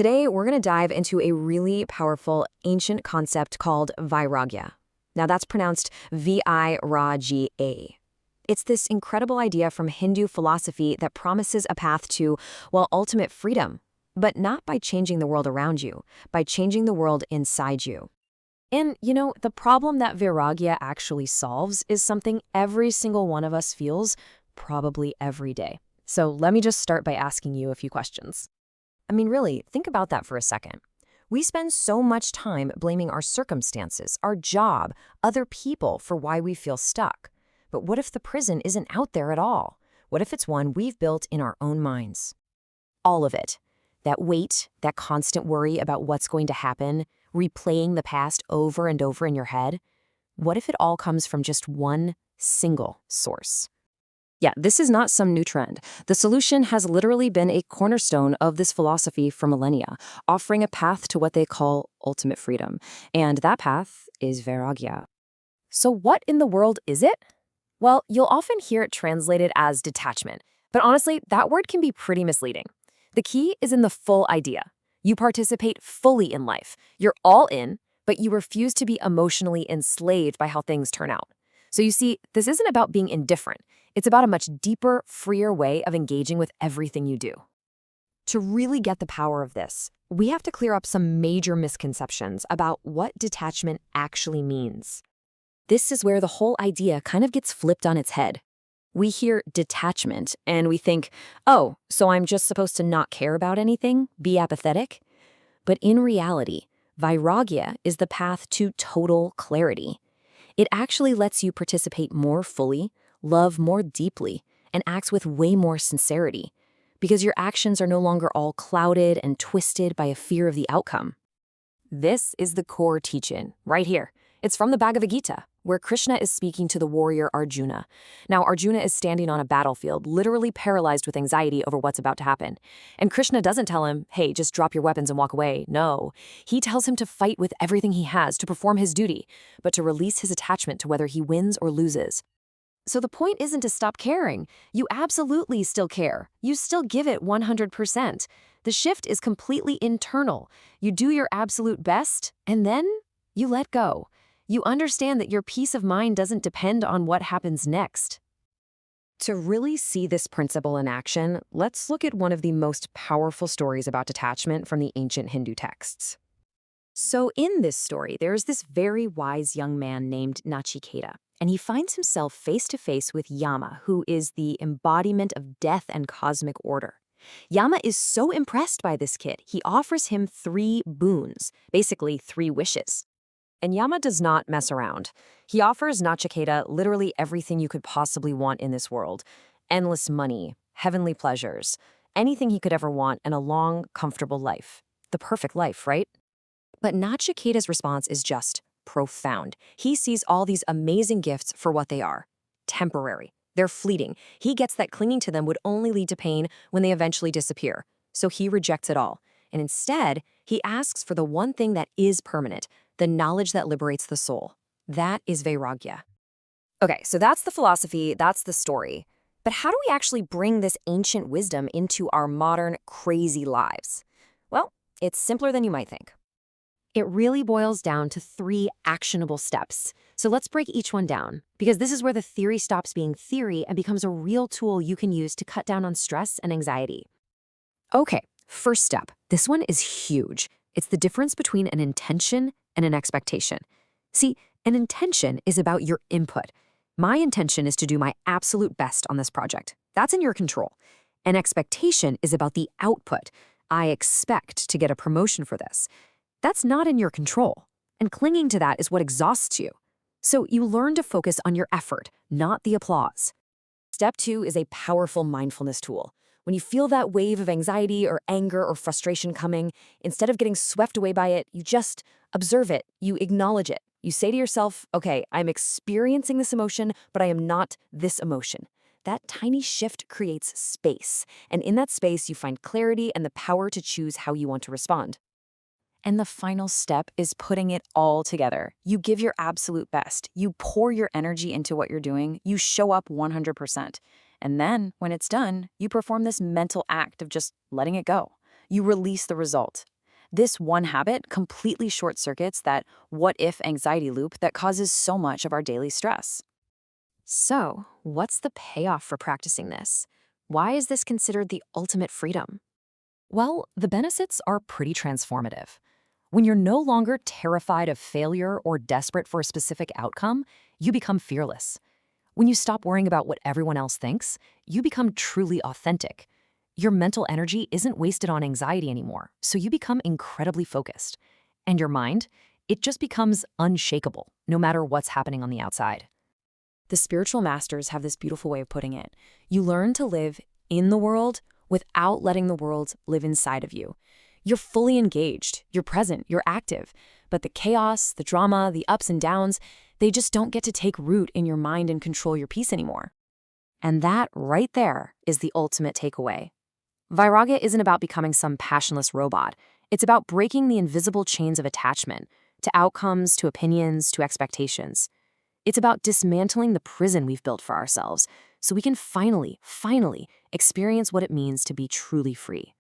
Today, we're going to dive into a really powerful ancient concept called Vairagya. Now, that's pronounced V-I-R-A-G-A. It's this incredible idea from Hindu philosophy that promises a path to, well, ultimate freedom, but not by changing the world around you, by changing the world inside you. And, the problem that Vairagya actually solves is something every single one of us feels probably every day. So let me just start by asking you a few questions. Really, think about that for a second. We spend so much time blaming our circumstances, our job, other people for why we feel stuck. But what if the prison isn't out there at all? What if it's one we've built in our own minds? All of it. That weight, that constant worry about what's going to happen, replaying the past over and over in your head. What if it all comes from just one single source? Yeah, this is not some new trend. The solution has literally been a cornerstone of this philosophy for millennia, offering a path to what they call ultimate freedom. And that path is Vairagya. So what in the world is it? Well, you'll often hear it translated as detachment, but honestly, that word can be pretty misleading. The key is in the full idea. You participate fully in life. You're all in, but you refuse to be emotionally enslaved by how things turn out. So you see, this isn't about being indifferent. It's about a much deeper, freer way of engaging with everything you do. To really get the power of this, we have to clear up some major misconceptions about what detachment actually means. This is where the whole idea kind of gets flipped on its head. We hear detachment and we think, oh, so I'm just supposed to not care about anything, be apathetic? But in reality, Vairagya is the path to total clarity. It actually lets you participate more fully, love more deeply, and act with way more sincerity, because your actions are no longer all clouded and twisted by a fear of the outcome. This is the core teaching, right here. It's from the Bhagavad Gita, where Krishna is speaking to the warrior Arjuna. Now, Arjuna is standing on a battlefield, literally paralyzed with anxiety over what's about to happen. And Krishna doesn't tell him, hey, just drop your weapons and walk away. No, he tells him to fight with everything he has, to perform his duty, but to release his attachment to whether he wins or loses. So the point isn't to stop caring. You absolutely still care. You still give it 100%. The shift is completely internal. You do your absolute best, and then you let go. You understand that your peace of mind doesn't depend on what happens next. To really see this principle in action, let's look at one of the most powerful stories about detachment from the ancient Hindu texts. So in this story, there's this very wise young man named Nachiketa, and he finds himself face to face with Yama, who is the embodiment of death and cosmic order. Yama is so impressed by this kid, he offers him 3 boons, basically 3 wishes. And Yama does not mess around. He offers Nachiketa literally everything you could possibly want in this world. Endless money, heavenly pleasures, anything he could ever want, and a long, comfortable life. The perfect life, right? But Nachiketa's response is just profound. He sees all these amazing gifts for what they are. Temporary. They're fleeting. He gets that clinging to them would only lead to pain when they eventually disappear. So he rejects it all. And instead, he asks for the one thing that is permanent, the knowledge that liberates the soul. That is Vairagya. Okay, so that's the philosophy, that's the story. But how do we actually bring this ancient wisdom into our modern, crazy lives? Well, it's simpler than you might think. It really boils down to 3 actionable steps. So let's break each one down, because this is where the theory stops being theory and becomes a real tool you can use to cut down on stress and anxiety. Okay, first step. This one is huge. It's the difference between an intention and an expectation. See, an intention is about your input. My intention is to do my absolute best on this project. That's in your control. An expectation is about the output. I expect to get a promotion for this. That's not in your control. And clinging to that is what exhausts you. So you learn to focus on your effort, not the applause. Step 2 is a powerful mindfulness tool. When you feel that wave of anxiety or anger or frustration coming, instead of getting swept away by it, you just observe it, you acknowledge it. You say to yourself, okay, I'm experiencing this emotion, but I am not this emotion. That tiny shift creates space, and in that space, you find clarity and the power to choose how you want to respond. And the final step is putting it all together. You give your absolute best. You pour your energy into what you're doing. You show up 100%. And then, when it's done, you perform this mental act of just letting it go. you release the result. This one habit completely short-circuits that what-if anxiety loop that causes so much of our daily stress. So, what's the payoff for practicing this? Why is this considered the ultimate freedom? Well, the benefits are pretty transformative. When you're no longer terrified of failure or desperate for a specific outcome, you become fearless. When you stop worrying about what everyone else thinks, you become truly authentic. Your mental energy isn't wasted on anxiety anymore, so you become incredibly focused. And your mind, it just becomes unshakable, no matter what's happening on the outside. The spiritual masters have this beautiful way of putting it. You learn to live in the world without letting the world live inside of you. You're fully engaged, you're present, you're active, but the chaos, the drama, the ups and downs, they just don't get to take root in your mind and control your peace anymore. And that right there is the ultimate takeaway. Vairagya isn't about becoming some passionless robot. It's about breaking the invisible chains of attachment to outcomes, to opinions, to expectations. It's about dismantling the prison we've built for ourselves so we can finally experience what it means to be truly free.